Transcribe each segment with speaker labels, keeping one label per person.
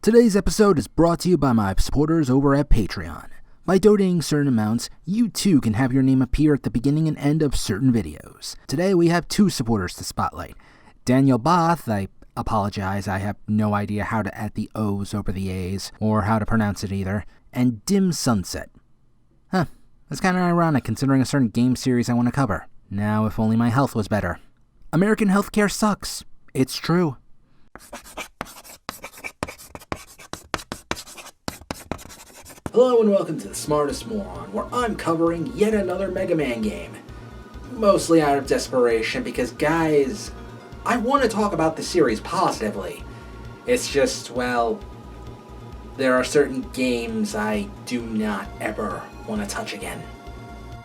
Speaker 1: Today's episode is brought to you by my supporters over at Patreon. By donating certain amounts, you too can have your name appear at the beginning and end of certain videos. Today we have two supporters to spotlight. Daniel Both, I apologize, I have no idea how to add the O's over the A's, or how to pronounce it either, and Dim Sunset. That's kind of ironic considering a certain game series I want to cover. Now if only my health was better. American healthcare sucks. It's true. Hello and welcome to The Smartest Moron, where I'm covering yet another Mega Man game. Mostly out of desperation because, guys, I want to talk about the series positively. It's just, well, there are certain games I do not ever want to touch again.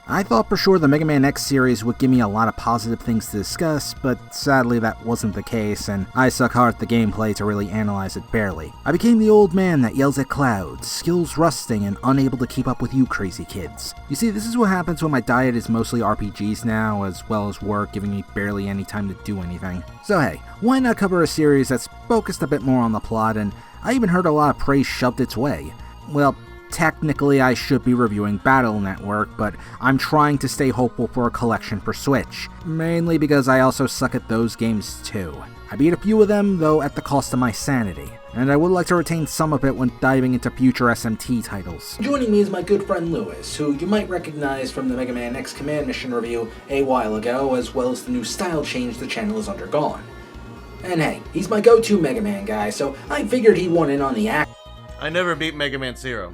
Speaker 1: I thought for sure the Mega Man X series would give me a lot of positive things to discuss, but sadly that wasn't the case, and I suck hard at the gameplay to really analyze it fairly. I became the old man that yells at clouds, skills rusting and unable to keep up with you crazy kids. You see, this is what happens when my diet is mostly RPGs now, as well as work, giving me barely any time to do anything. So hey, why not cover a series that's focused a bit more on the plot, and I even heard a lot of praise shoved its way. Well, technically, I should be reviewing Battle Network, but I'm trying to stay hopeful for a collection for Switch, mainly because I also suck at those games too. I beat a few of them, though at the cost of my sanity, and I would like to retain some of it when diving into future SMT titles. Joining me is my good friend Lewis, who you might recognize from the Mega Man X Command Mission review a while ago, as well as the new style change the channel has undergone. And hey, he's my go-to Mega Man guy, so I figured he'd want in on the act.
Speaker 2: I never beat Mega Man Zero.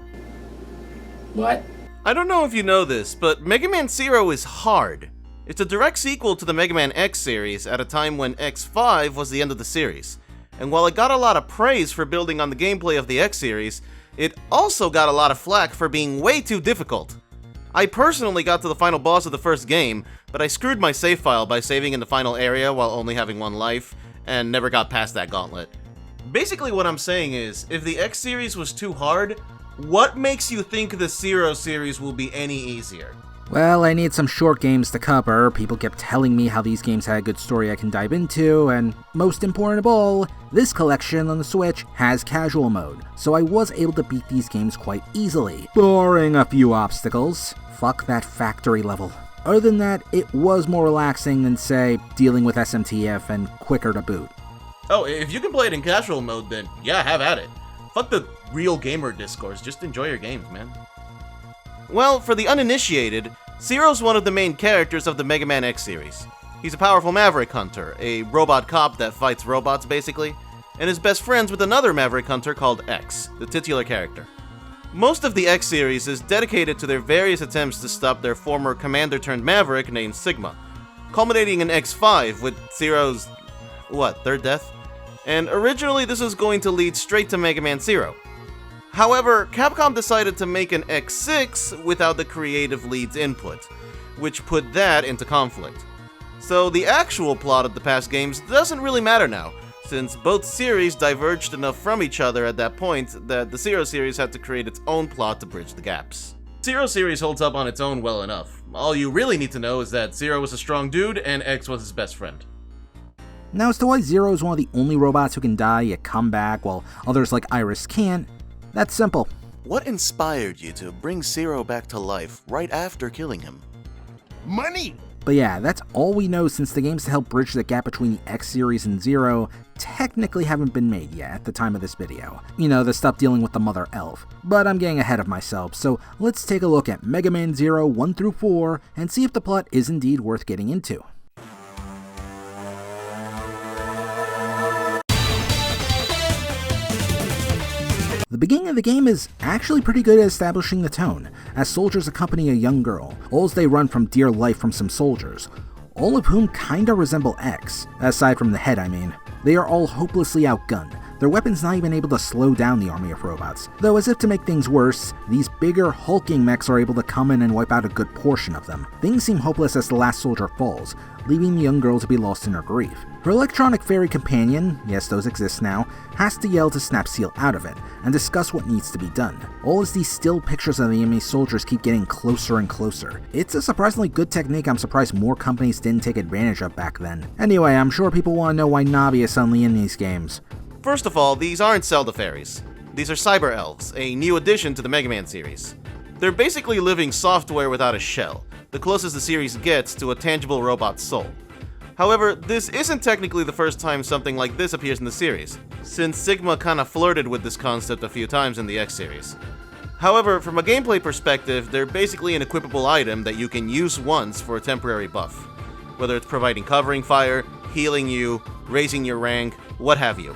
Speaker 1: What?
Speaker 2: I don't know if you know this, but Mega Man Zero is hard. It's a direct sequel to the Mega Man X series at a time when X5 was the end of the series. And while it got a lot of praise for building on the gameplay of the X series, it also got a lot of flack for being way too difficult. I personally got to the final boss of the first game, but I screwed my save file by saving in the final area while only having one life, and never got past that gauntlet. Basically what I'm saying is, if the X series was too hard, what makes you think the Zero series will be any easier?
Speaker 1: Well, I need some short games to cover. People kept telling me how these games had a good story I can dive into, and most important of all, this collection on the Switch has casual mode, so I was able to beat these games quite easily, barring a few obstacles. Fuck that factory level. Other than that, it was more relaxing than, say, dealing with SMTF and quicker to boot.
Speaker 2: Oh, if you can play it in casual mode, then yeah, have at it. Fuck the real gamer discourse, just enjoy your games, man. Well, for the uninitiated, Zero's one of the main characters of the Mega Man X series. He's a powerful maverick hunter, a robot cop that fights robots basically, and is best friends with another maverick hunter called X, the titular character. Most of the X series is dedicated to their various attempts to stop their former commander-turned-maverick named Sigma, culminating in X5 with Zero's, third death? And originally this was going to lead straight to Mega Man Zero. However, Capcom decided to make an X6 without the creative lead's input, which put that into conflict. So the actual plot of the past games doesn't really matter now, since both series diverged enough from each other at that point that the Zero series had to create its own plot to bridge the gaps. Zero series holds up on its own well enough. All you really need to know is that Zero was a strong dude and X was his best friend.
Speaker 1: Now, as to why Zero is one of the only robots who can die yet come back while others like Iris can't, that's simple.
Speaker 3: What inspired you to bring Zero back to life right after killing him?
Speaker 4: Money!
Speaker 1: But yeah, that's all we know since the games to help bridge the gap between the X series and Zero technically haven't been made yet at the time of this video. You know, the stuff dealing with the Mother Elf. But I'm getting ahead of myself, so let's take a look at Mega Man Zero 1 through 4 and see if the plot is indeed worth getting into. The beginning of the game is actually pretty good at establishing the tone, as soldiers accompany a young girl, all as they run from dear life from some soldiers, all of whom kinda resemble X, aside from the head I mean. They are all hopelessly outgunned, their weapons not even able to slow down the army of robots, though as if to make things worse, these bigger hulking mechs are able to come in and wipe out a good portion of them. Things seem hopeless as the last soldier falls, leaving the young girl to be lost in her grief. Her electronic fairy companion, yes those exist now, has to yell to snap Seal out of it, and discuss what needs to be done, all as these still pictures of the enemy soldiers keep getting closer and closer. It's a surprisingly good technique I'm surprised more companies didn't take advantage of back then. Anyway, I'm sure people want to know why Navi is suddenly in these games.
Speaker 2: First of all, these aren't Zelda fairies. These are cyber elves, a new addition to the Mega Man series. They're basically living software without a shell, the closest the series gets to a tangible robot's soul. However, this isn't technically the first time something like this appears in the series, since Sigma kinda flirted with this concept a few times in the X series. However, from a gameplay perspective, they're basically an equipable item that you can use once for a temporary buff, whether it's providing covering fire, healing you, raising your rank, what have you.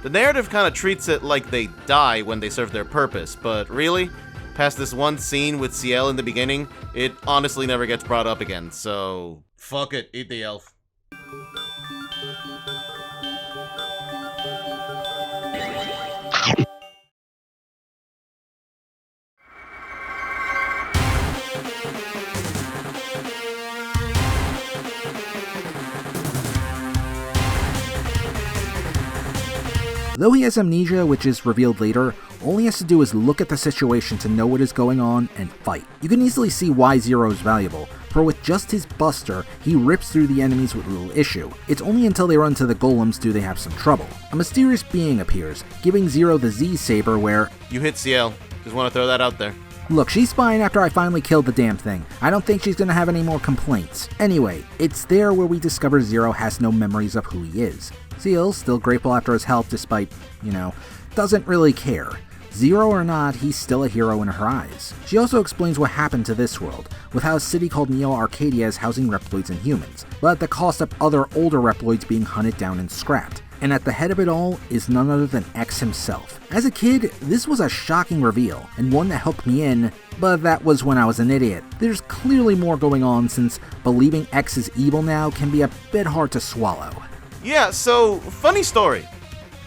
Speaker 2: The narrative kinda treats it like they die when they serve their purpose, but really, past this one scene with Ciel in the beginning, it honestly never gets brought up again, so fuck it, eat the elf.
Speaker 1: Though he has amnesia, which is revealed later, all he has to do is look at the situation to know what is going on and fight. You can easily see why Zero is valuable, for with just his buster, he rips through the enemies with little issue. It's only until they run to the golems do they have some trouble. A mysterious being appears, giving Zero the Z-saber where...
Speaker 2: You hit Ciel. Just want to throw that out there.
Speaker 1: Look, she's fine after I finally killed the damn thing. I don't think she's gonna have any more complaints. Anyway, it's there where we discover Zero has no memories of who he is. Ciel's still grateful after his help despite, doesn't really care. Zero or not, he's still a hero in her eyes. She also explains what happened to this world, with how a city called Neo Arcadia is housing Reploids and humans, but at the cost of other older Reploids being hunted down and scrapped. And at the head of it all is none other than X himself. As a kid, this was a shocking reveal, and one that hooked me in, but that was when I was an idiot. There's clearly more going on since believing X is evil now can be a bit hard to swallow.
Speaker 2: Yeah, so, funny story.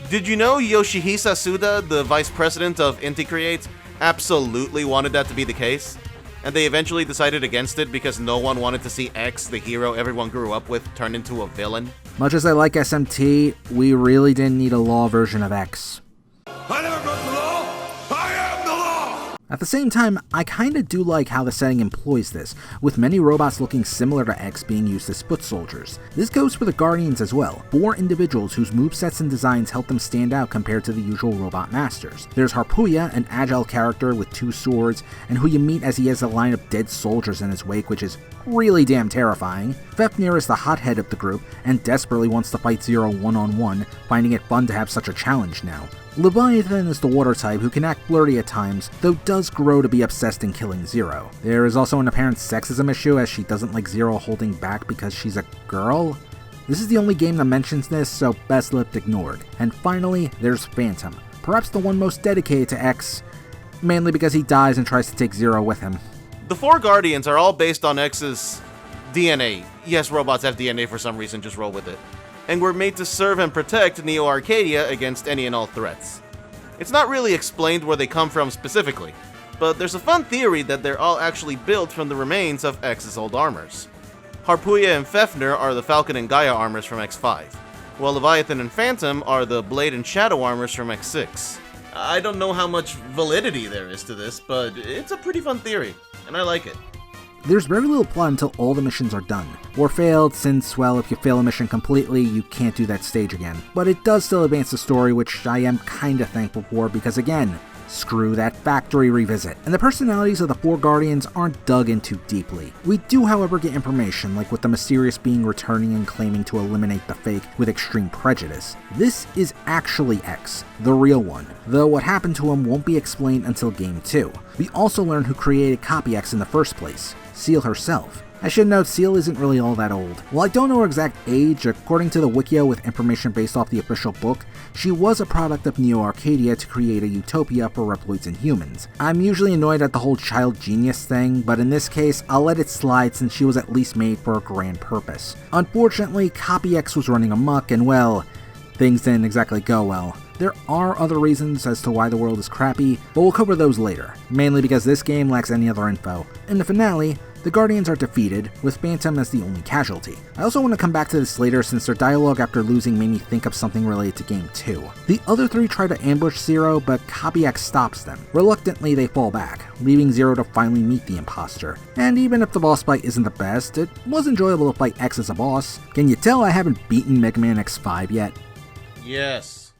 Speaker 2: Did you know Yoshihisa Suda, the vice president of Inti Creates, absolutely wanted that to be the case? And they eventually decided against it because no one wanted to see X, the hero everyone grew up with, turn into a villain?
Speaker 1: Much as I like SMT, we really didn't need a law version of X.
Speaker 4: I never broke the law! I am the law!
Speaker 1: At the same time, I kinda do like how the setting employs this, with many robots looking similar to X being used as foot soldiers. This goes for the Guardians as well, 4 individuals whose movesets and designs help them stand out compared to the usual robot masters. There's Harpuya, an agile character with 2 swords, and who you meet as he has a line of dead soldiers in his wake, which is really damn terrifying. Fafnir is the hothead of the group, and desperately wants to fight Zero one-on-one, finding it fun to have such a challenge now. Leviathan is the water type who can act flirty at times, though does grow to be obsessed in killing Zero. There is also an apparent sexism issue as she doesn't like Zero holding back because she's a girl. This is the only game that mentions this, so best left ignored. And finally, there's Phantom, perhaps the one most dedicated to X, mainly because he dies and tries to take Zero with him.
Speaker 2: The 4 Guardians are all based on X's DNA. Yes, robots have DNA for some reason, just roll with it. And were made to serve and protect Neo Arcadia against any and all threats. It's not really explained where they come from specifically, but there's a fun theory that they're all actually built from the remains of X's old armors. Harpuya and Fafnir are the Falcon and Gaia armors from X5, while Leviathan and Phantom are the Blade and Shadow armors from X6. I don't know how much validity there is to this, but it's a pretty fun theory, and I like it.
Speaker 1: There's very little plot until all the missions are done, or failed since, well, if you fail a mission completely, you can't do that stage again. But it does still advance the story, which I am kinda thankful for because again, screw that factory revisit. And the personalities of the 4 Guardians aren't dug into deeply. We do, however, get information, like with the mysterious being returning and claiming to eliminate the fake with extreme prejudice. This is actually X, the real one, though what happened to him won't be explained until Game 2. We also learn who created Copy X in the first place, Ciel herself. I should note, Ciel isn't really all that old. While I don't know her exact age, according to the Wikia with information based off the official book, she was a product of Neo Arcadia to create a utopia for Reploids and humans. I'm usually annoyed at the whole child genius thing, but in this case, I'll let it slide since she was at least made for a grand purpose. Unfortunately, Copy X was running amok and well, things didn't exactly go well. There are other reasons as to why the world is crappy, but we'll cover those later, mainly because this game lacks any other info. In the finale, the Guardians are defeated, with Phantom as the only casualty. I also want to come back to this later since their dialogue after losing made me think of something related to Game 2. The other 3 try to ambush Zero, but Copy X stops them. Reluctantly, they fall back, leaving Zero to finally meet the imposter. And even if the boss fight isn't the best, it was enjoyable to fight X as a boss. Can you tell I haven't beaten Mega Man X5 yet?
Speaker 2: Yes.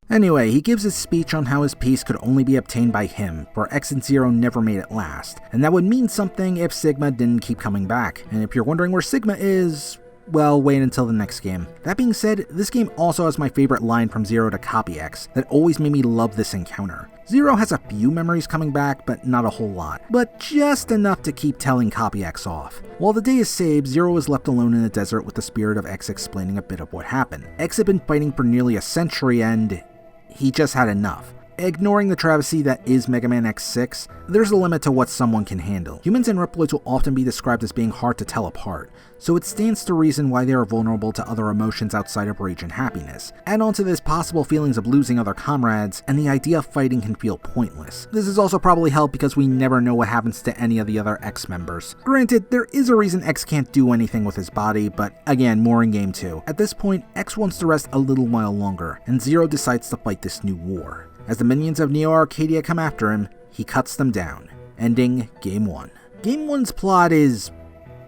Speaker 1: Anyway, he gives his speech on how his peace could only be obtained by him, for X and Zero never made it last, and that would mean something if Sigma didn't keep coming back. And if you're wondering where Sigma is, well, wait until the next game. That being said, this game also has my favorite line from Zero to Copy X that always made me love this encounter. Zero has a few memories coming back, but not a whole lot, but just enough to keep telling Copy X off. While the day is saved, Zero is left alone in the desert with the spirit of X explaining a bit of what happened. X had been fighting for nearly a century and he just had enough. Ignoring the travesty that is Mega Man X6, there's a limit to what someone can handle. Humans and Reploids will often be described as being hard to tell apart, so it stands to reason why they are vulnerable to other emotions outside of rage and happiness. Add on to this possible feelings of losing other comrades, and the idea of fighting can feel pointless. This is also probably helped because we never know what happens to any of the other X members. Granted, there is a reason X can't do anything with his body, but again, more in Game 2. At this point, X wants to rest a little while longer, and Zero decides to fight this new war. As the minions of Neo Arcadia come after him, he cuts them down, ending Game 1. Game 1's plot is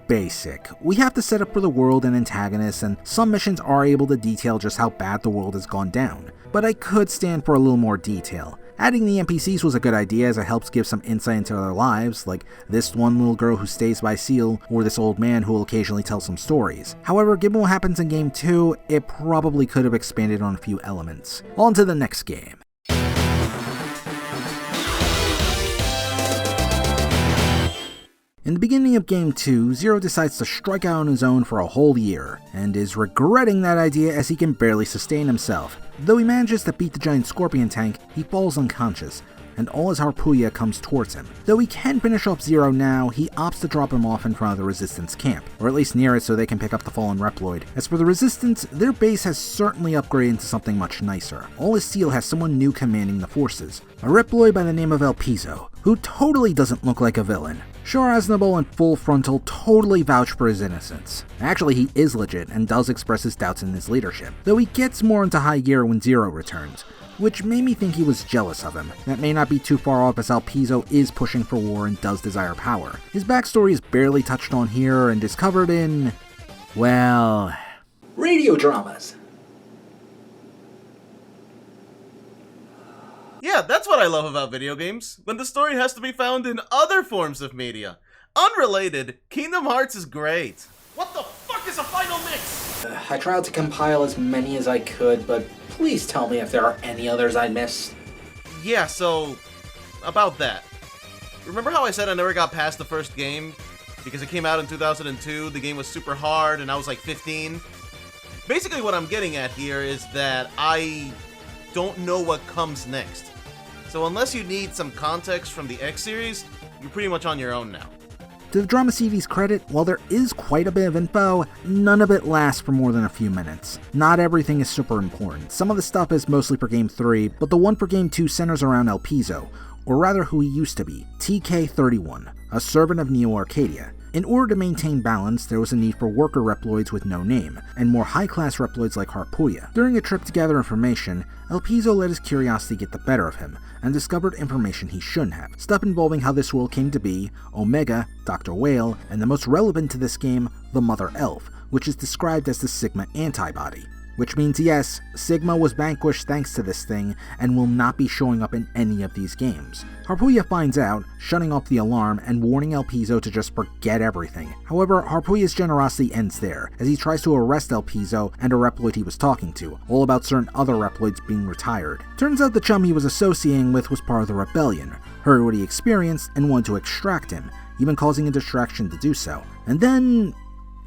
Speaker 1: basic. We have to set up for the world and antagonists, and some missions are able to detail just how bad the world has gone down. But I could stand for a little more detail. Adding the NPCs was a good idea as it helps give some insight into their lives, like this one little girl who stays by Seal, or this old man who will occasionally tell some stories. However, given what happens in Game 2, it probably could have expanded on a few elements. On to the next game. In the beginning of Game 2, Zero decides to strike out on his own for a whole year, and is regretting that idea as he can barely sustain himself. Though he manages to beat the giant scorpion tank, he falls unconscious, and all his Harpooya comes towards him. Though he can finish off Zero now, he opts to drop him off in front of the Resistance camp, or at least near it so they can pick up the fallen Reploid. As for the Resistance, their base has certainly upgraded into something much nicer. All his Seal has someone new commanding the forces, a Reploid by the name of El Piso, who totally doesn't look like a villain. Sure, Aznable and Full Frontal totally vouch for his innocence. Actually, he is legit and does express his doubts in his leadership, though he gets more into high gear when Zero returns, which made me think he was jealous of him. That may not be too far off as El Piso is pushing for war and does desire power. His backstory is barely touched on here and is covered in, well,
Speaker 5: radio dramas.
Speaker 2: Yeah, that's what I love about video games, when the story has to be found in other forms of media. Unrelated, Kingdom Hearts is great. What the fuck is a final mix?
Speaker 5: I tried to compile as many as I could, but please tell me if there are any others I missed.
Speaker 2: Yeah, so, about that. Remember how I said I never got past the first game? Because it came out in 2002, the game was super hard, and I was like 15? Basically what I'm getting at here is that I don't know what comes next. So unless you need some context from the X series, you're pretty much on your own now.
Speaker 1: To the Drama CD's credit, while there is quite a bit of info, none of it lasts for more than a few minutes. Not everything is super important. Some of the stuff is mostly for Game 3, but the one for Game 2 centers around El Piso, or rather who he used to be, TK31, a servant of Neo Arcadia. In order to maintain balance, there was a need for worker Reploids with no name, and more high-class Reploids like Harpooya. During a trip to gather information, El Piso let his curiosity get the better of him, and discovered information he shouldn't have. Stuff involving how this world came to be, Omega, Dr. Whale, and the most relevant to this game, the Mother Elf, which is described as the Sigma antibody. Which means yes, Sigma was vanquished thanks to this thing, and will not be showing up in any of these games. Harpooya finds out, shutting off the alarm and warning El Piso to just forget everything. However, Harpooya's generosity ends there, as he tries to arrest El Piso and a Reploid he was talking to, all about certain other Reploids being retired. Turns out the chum he was associating with was part of the rebellion, heard what he experienced and wanted to extract him, even causing a distraction to do so. And then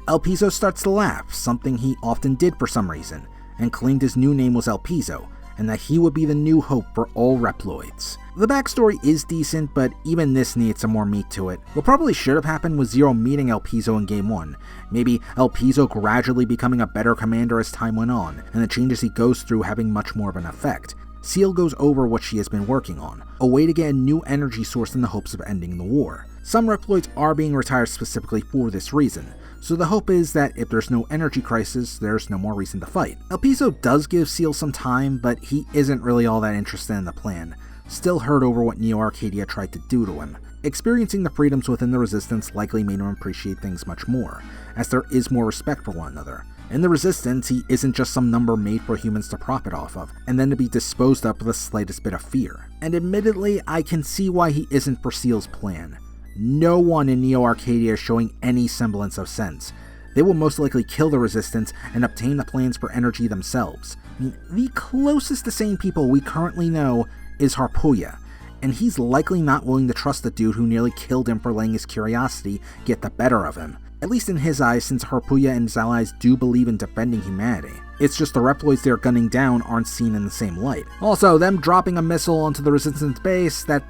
Speaker 1: El Piso starts to laugh, something he often did for some reason, and claimed his new name was El Piso, and that he would be the new hope for all Reploids. The backstory is decent, but even this needs some more meat to it. What probably should have happened was Zero meeting El Piso in Game 1, maybe El Piso gradually becoming a better commander as time went on, and the changes he goes through having much more of an effect. Seal goes over what she has been working on, a way to get a new energy source in the hopes of ending the war. Some Reploids are being retired specifically for this reason, so the hope is that if there's no energy crisis, there's no more reason to fight. El Piso does give Seal some time, but he isn't really all that interested in the plan, still hurt over what Neo Arcadia tried to do to him. Experiencing the freedoms within the Resistance likely made him appreciate things much more, as there is more respect for one another. In the Resistance, he isn't just some number made for humans to profit off of, and then to be disposed of with the slightest bit of fear. And admittedly, I can see why he isn't for Seal's plan. No one in Neo Arcadia is showing any semblance of sense. They will most likely kill the Resistance and obtain the plans for energy themselves. I mean, the closest to sane people we currently know is Harpuya, and he's likely not willing to trust the dude who nearly killed him for letting his curiosity get the better of him. At least in his eyes, since Harpuya and his allies do believe in defending humanity. It's just the Reploids they're gunning down aren't seen in the same light. Also, them dropping a missile onto the Resistance base, that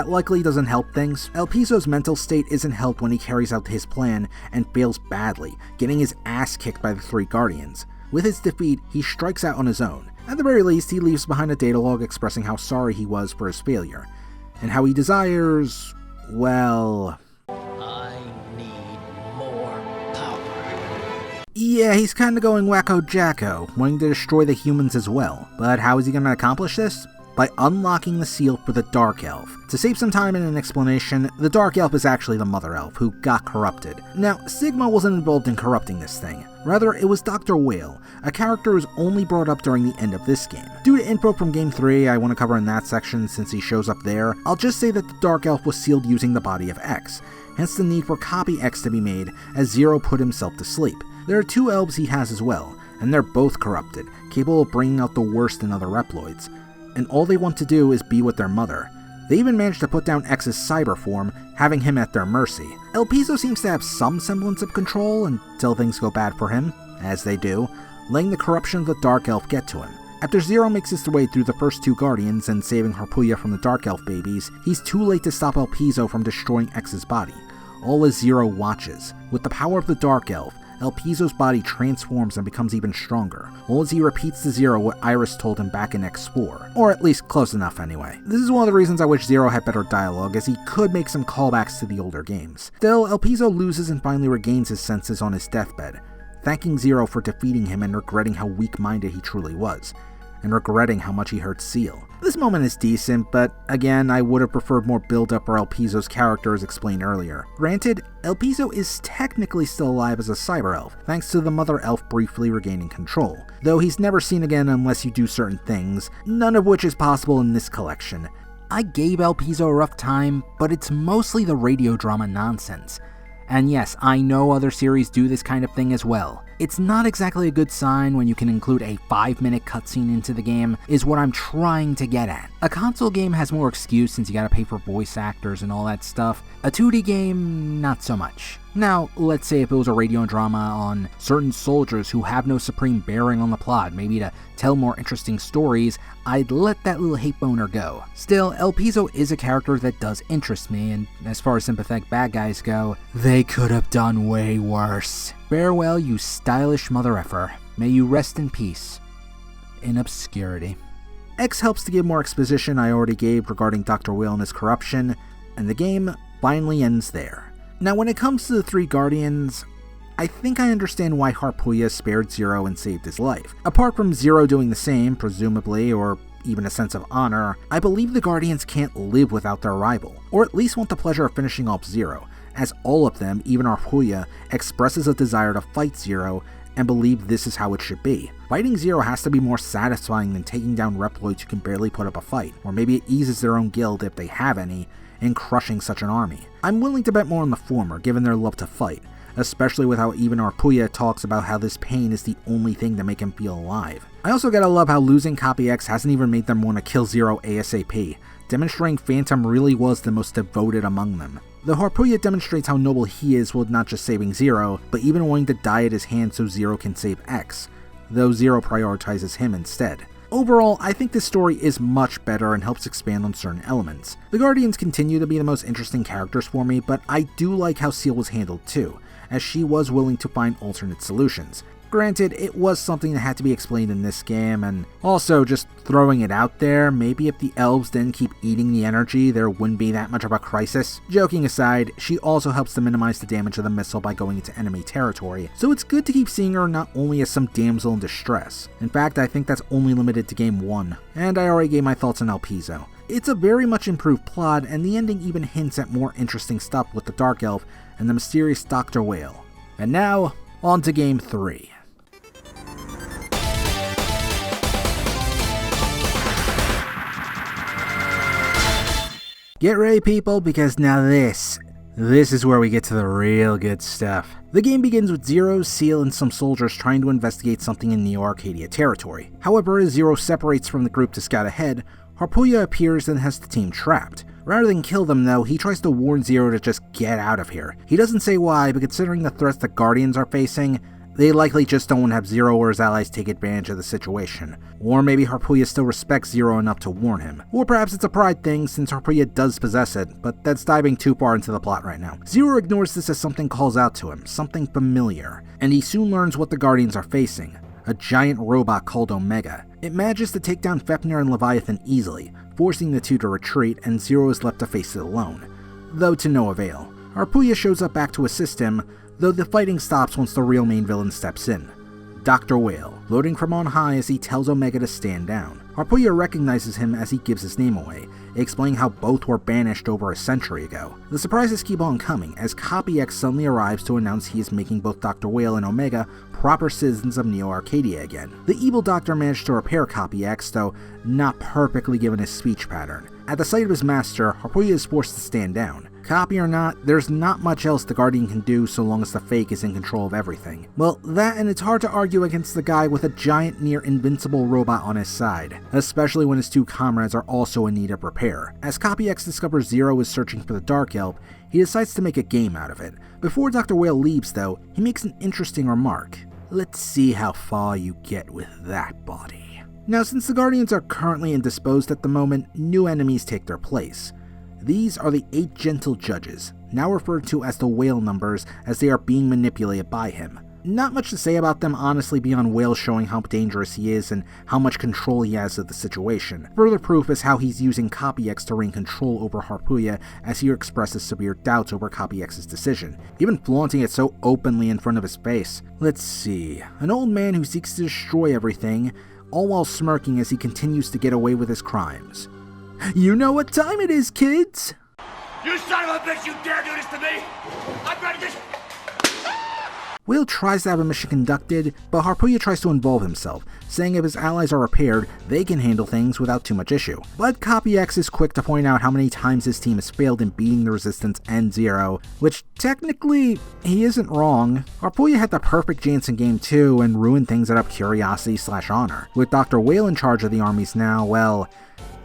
Speaker 1: likely doesn't help things. El Piso's mental state isn't helped when he carries out his plan and fails badly, getting his ass kicked by the three Guardians. With his defeat, he strikes out on his own. At the very least, he leaves behind a data log expressing how sorry he was for his failure, and how he desires, well...
Speaker 6: I need more power.
Speaker 1: Yeah, he's kinda going wacko jacko, wanting to destroy the humans as well. But how is he gonna accomplish this? By unlocking the seal for the Dark Elf. To save some time and an explanation, the Dark Elf is actually the Mother Elf, who got corrupted. Now, Sigma wasn't involved in corrupting this thing. Rather, it was Dr. Whale, a character who's only brought up during the end of this game. Due to info from Game 3 I want to cover in that section since he shows up there, I'll just say that the Dark Elf was sealed using the body of X, hence the need for Copy X to be made as Zero put himself to sleep. There are two elves he has as well, and they're both corrupted, capable of bringing out the worst in other Reploids. And all they want to do is be with their mother. They even managed to put down X's cyber form, having him at their mercy. El Piso seems to have some semblance of control until things go bad for him, as they do, letting the corruption of the Dark Elf get to him. After Zero makes his way through the first two Guardians and saving Harpuya from the Dark Elf babies, he's too late to stop El Piso from destroying X's body. All as Zero watches. With the power of the Dark Elf, El Piso's body transforms and becomes even stronger, all as he repeats to Zero what Iris told him back in X4, or at least close enough anyway. This is one of the reasons I wish Zero had better dialogue, as he could make some callbacks to the older games. Still, El Piso loses and finally regains his senses on his deathbed, thanking Zero for defeating him and regretting how weak-minded he truly was, and regretting how much he hurt Seal. This moment is decent, but again, I would have preferred more build-up for El Piso's character as explained earlier. Granted, El Piso is technically still alive as a cyber elf, thanks to the Mother Elf briefly regaining control, though he's never seen again unless you do certain things, none of which is possible in this collection. I gave El Piso a rough time, but it's mostly the radio drama nonsense. And yes, I know other series do this kind of thing as well. It's not exactly a good sign when you can include a 5-minute cutscene into the game, is what I'm trying to get at. A console game has more excuse since you gotta pay for voice actors and all that stuff. A 2D game, not so much. Now, let's say if it was a radio drama on certain soldiers who have no supreme bearing on the plot, maybe to tell more interesting stories, I'd let that little hate boner go. Still, El Piso is a character that does interest me, and as far as sympathetic bad guys go, they could have done way worse. Farewell, you stylish mother effer. May you rest in peace. In obscurity. X helps to give more exposition I already gave regarding Dr. Whale and his corruption, and the game finally ends there. Now when it comes to the three Guardians, I think I understand why Harpuya spared Zero and saved his life. Apart from Zero doing the same, presumably, or even a sense of honor, I believe the Guardians can't live without their rival, or at least want the pleasure of finishing off Zero, as all of them, even Harpuya, expresses a desire to fight Zero and believe this is how it should be. Fighting Zero has to be more satisfying than taking down Reploids who can barely put up a fight, or maybe it eases their own guild, if they have any, in crushing such an army. I'm willing to bet more on the former, given their love to fight, especially with how even Harpuya talks about how this pain is the only thing to make him feel alive. I also gotta love how losing Copy X hasn't even made them want to kill Zero ASAP, demonstrating Phantom really was the most devoted among them. The Harpuya demonstrates how noble he is with not just saving Zero, but even wanting to die at his hand so Zero can save X, though Zero prioritizes him instead. Overall, I think this story is much better and helps expand on certain elements. The Guardians continue to be the most interesting characters for me, but I do like how Seal was handled too, as she was willing to find alternate solutions. Granted, it was something that had to be explained in this game, and also just throwing it out there, maybe if the elves didn't keep eating the energy, there wouldn't be that much of a crisis. Joking aside, she also helps to minimize the damage of the missile by going into enemy territory, so it's good to keep seeing her not only as some damsel in distress. In fact, I think that's only limited to Game 1, and I already gave my thoughts on El Piso. It's a very much improved plot, and the ending even hints at more interesting stuff with the Dark Elf and the mysterious Dr. Whale. And now, on to Game 3. Get ready, people, because now this is where we get to the real good stuff. The game begins with Zero, Seal, and some soldiers trying to investigate something in Neo Arcadia territory. However, as Zero separates from the group to scout ahead, Harpooya appears and has the team trapped. Rather than kill them though, he tries to warn Zero to just get out of here. He doesn't say why, but considering the threats the Guardians are facing, they likely just don't want to have Zero or his allies take advantage of the situation. Or maybe Harpooya still respects Zero enough to warn him. Or perhaps it's a pride thing since Harpooya does possess it, but that's diving too far into the plot right now. Zero ignores this as something calls out to him, something familiar, and he soon learns what the Guardians are facing. A giant robot called Omega. It manages to take down Fafnir and Leviathan easily, forcing the two to retreat, and Zero is left to face it alone. Though to no avail. Harpooya shows up back to assist him, though the fighting stops once the real main villain steps in. Dr. Whale, loading from on high as he tells Omega to stand down. Harpooya recognizes him as he gives his name away, explaining how both were banished over a century ago. The surprises keep on coming as Copy X suddenly arrives to announce he is making both Dr. Whale and Omega proper citizens of Neo Arcadia again. The evil doctor managed to repair Copy X, though not perfectly given his speech pattern. At the sight of his master, Harpooya is forced to stand down. Copy or not, there's not much else the Guardian can do so long as the fake is in control of everything. Well, that and it's hard to argue against the guy with a giant near invincible robot on his side, especially when his two comrades are also in need of repair. As Copy X discovers Zero is searching for the Dark Elf, he decides to make a game out of it. Before Dr. Whale leaves though, he makes an interesting remark. Let's see how far you get with that body. Now, since the Guardians are currently indisposed at the moment, new enemies take their place. These are the 8 gentle judges, now referred to as the Whale numbers as they are being manipulated by him. Not much to say about them honestly beyond Whale showing how dangerous he is and how much control he has of the situation. Further proof is how he's using Copy X to regain control over Harpooya as he expresses severe doubts over Copy X's decision, even flaunting it so openly in front of his face. Let's see, an old man who seeks to destroy everything, all while smirking as he continues to get away with his crimes. You know what time it is, kids!
Speaker 4: You son of a bitch, you dare do this to me! I'm ready to...
Speaker 1: Whale tries to have a mission conducted, but Harpooya tries to involve himself, saying if his allies are repaired, they can handle things without too much issue. But Copy X is quick to point out how many times his team has failed in beating the Resistance and Zero, which technically, he isn't wrong. Harpooya had the perfect chance in Game 2 and ruined things out of curiosity/honor. With Dr. Whale in charge of the armies now, well,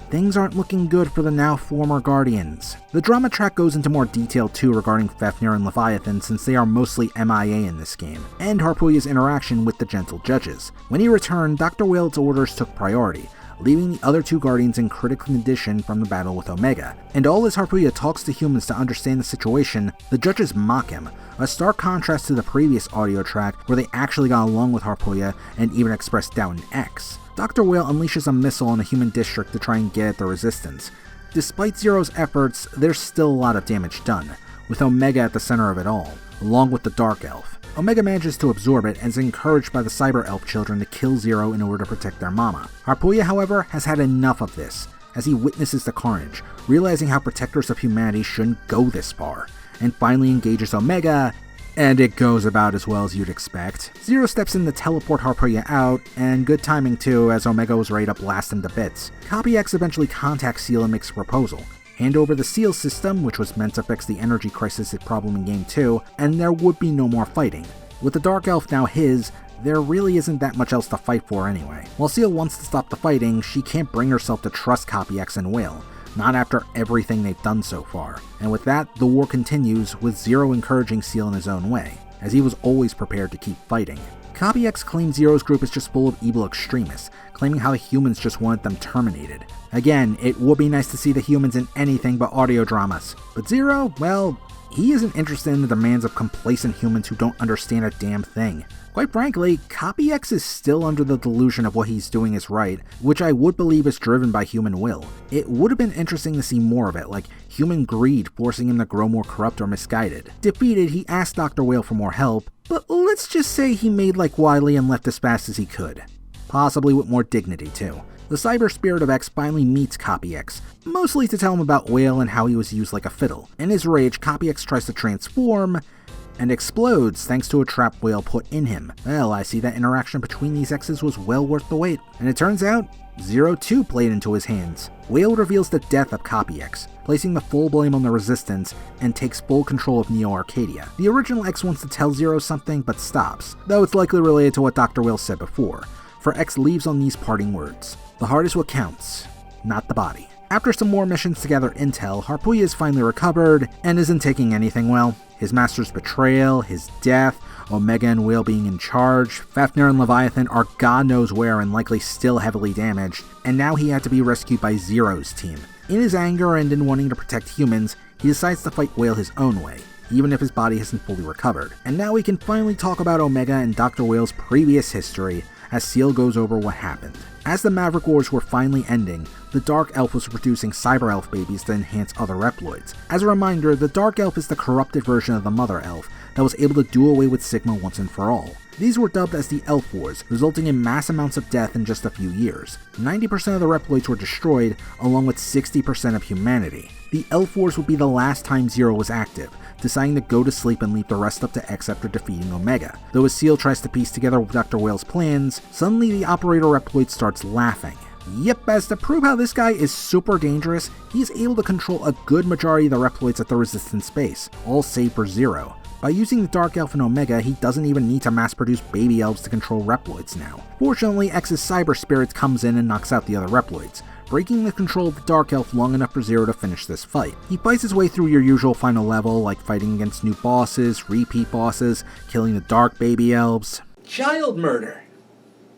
Speaker 1: things aren't looking good for the now former Guardians. The drama track goes into more detail too regarding Fafnir and Leviathan since they are mostly MIA in this game, and Harpooya's interaction with the gentle judges. When he returned, Dr. Whale's orders took priority, leaving the other 2 Guardians in critical condition from the battle with Omega. And all as Harpooya talks to humans to understand the situation, the judges mock him, a stark contrast to the previous audio track where they actually got along with Harpooya and even expressed doubt in X. Dr. Whale unleashes a missile on a human district to try and get at the Resistance. Despite Zero's efforts, there's still a lot of damage done, with Omega at the center of it all, along with the Dark Elf. Omega manages to absorb it and is encouraged by the Cyber Elf children to kill Zero in order to protect their mama. Harpooya, however, has had enough of this, as he witnesses the carnage, realizing how protectors of humanity shouldn't go this far, and finally engages Omega, and it goes about as well as you'd expect. Zero steps in to teleport Harpooya out, and good timing too, as Omega was ready to blast him to bits. Copy X eventually contacts Seal and makes a proposal. Hand over the Seal system, which was meant to fix the energy crisis problem in Game 2, and there would be no more fighting. With the Dark Elf now his, there really isn't that much else to fight for anyway. While Seal wants to stop the fighting, she can't bring herself to trust Copy X and Whale. Not after everything they've done so far. And with that, the war continues, with Zero encouraging Seal in his own way, as he was always prepared to keep fighting. Copy X claims Zero's group is just full of evil extremists, claiming how the humans just wanted them terminated. Again, it would be nice to see the humans in anything but audio dramas. But Zero, well, he isn't interested in the demands of complacent humans who don't understand a damn thing. Quite frankly, Copy X is still under the delusion of what he's doing is right, which I would believe is driven by human will. It would have been interesting to see more of it, like human greed forcing him to grow more corrupt or misguided. Defeated, he asked Dr. Whale for more help, but let's just say he made like Wily and left as fast as he could. Possibly with more dignity too. The cyber spirit of X finally meets Copy X, mostly to tell him about Whale and how he was used like a fiddle. In his rage, Copy X tries to transform, and explodes thanks to a trap Whale put in him. Well, I see that interaction between these X's was well worth the wait. And it turns out, Zero too played into his hands. Whale reveals the death of Copy X, placing the full blame on the Resistance, and takes full control of Neo Arcadia. The original X wants to tell Zero something, but stops, though it's likely related to what Dr. Whale said before, for X leaves on these parting words: "The heart is what counts, not the body." After some more missions to gather intel, Harpuya is finally recovered, and isn't taking anything well. His master's betrayal, his death, Omega and Whale being in charge, Fafnir and Leviathan are god knows where and likely still heavily damaged, and now he had to be rescued by Zero's team. In his anger and in wanting to protect humans, he decides to fight Whale his own way, even if his body hasn't fully recovered. And now we can finally talk about Omega and Dr. Whale's previous history, as Seal goes over what happened. As the Maverick Wars were finally ending, the Dark Elf was producing Cyber Elf babies to enhance other Reploids. As a reminder, the Dark Elf is the corrupted version of the Mother Elf that was able to do away with Sigma once and for all. These were dubbed as the Elf Wars, resulting in mass amounts of death in just a few years. 90% of the Reploids were destroyed, along with 60% of humanity. The Elf Wars would be the last time Zero was active, deciding to go to sleep and leave the rest up to X after defeating Omega. Though as Seal tries to piece together Dr. Whale's plans, suddenly the Operator Reploid starts laughing. Yep, as to prove how this guy is super dangerous, he is able to control a good majority of the Reploids at the Resistance base, all save for Zero. By using the Dark Elf and Omega, he doesn't even need to mass-produce baby elves to control Reploids now. Fortunately, X's Cyber Spirit comes in and knocks out the other Reploids, breaking the control of the Dark Elf long enough for Zero to finish this fight. He fights his way through your usual final level, like fighting against new bosses, repeat bosses, killing the Dark Baby Elves.
Speaker 5: Child murder.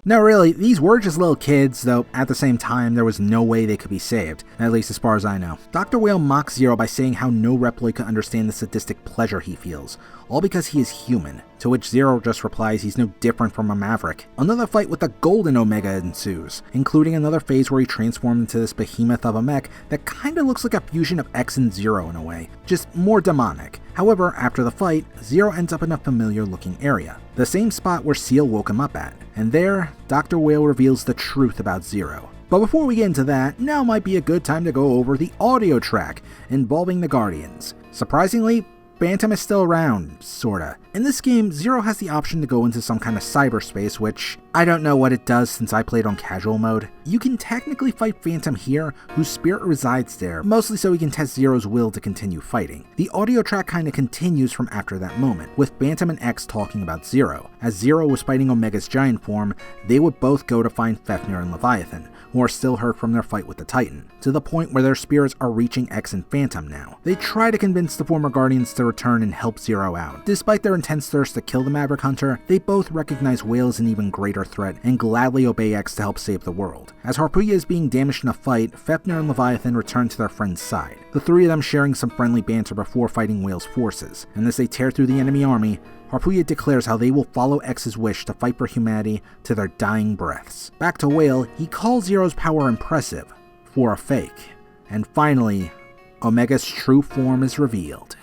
Speaker 1: No, really, these were just little kids, though at the same time, there was no way they could be saved, at least as far as I know. Dr. Whale mocks Zero by saying how no Reploid could understand the sadistic pleasure he feels, all because he is human, to which Zero just replies he's no different from a Maverick. Another fight with the Golden Omega ensues, including another phase where he transformed into this behemoth of a mech that kinda looks like a fusion of X and Zero in a way, just more demonic. However, after the fight, Zero ends up in a familiar looking area, the same spot where Seal woke him up at, and there, Dr. Whale reveals the truth about Zero. But before we get into that, now might be a good time to go over the audio track involving the Guardians. Surprisingly, Phantom is still around, sorta. In this game, Zero has the option to go into some kind of cyberspace, which I don't know what it does since I played on casual mode. You can technically fight Phantom here, whose spirit resides there, mostly so he can test Zero's will to continue fighting. The audio track kinda continues from after that moment, with Phantom and X talking about Zero. As Zero was fighting Omega's giant form, they would both go to find Fafnir and Leviathan, who are still hurt from their fight with the Titan, to the point where their spirits are reaching X and Phantom now. They try to convince the former Guardians to return and help Zero out. Despite their intense thirst to kill the Maverick Hunter, they both recognize Whale as an even greater threat and gladly obey X to help save the world. As Harpuya is being damaged in a fight, Fafnir and Leviathan return to their friend's side, the three of them sharing some friendly banter before fighting Whale's forces, and as they tear through the enemy army, Harpuya declares how they will follow X's wish to fight for humanity to their dying breaths. Back to Whale, he calls Zero's power impressive, for a fake. And finally, Omega's true form is revealed.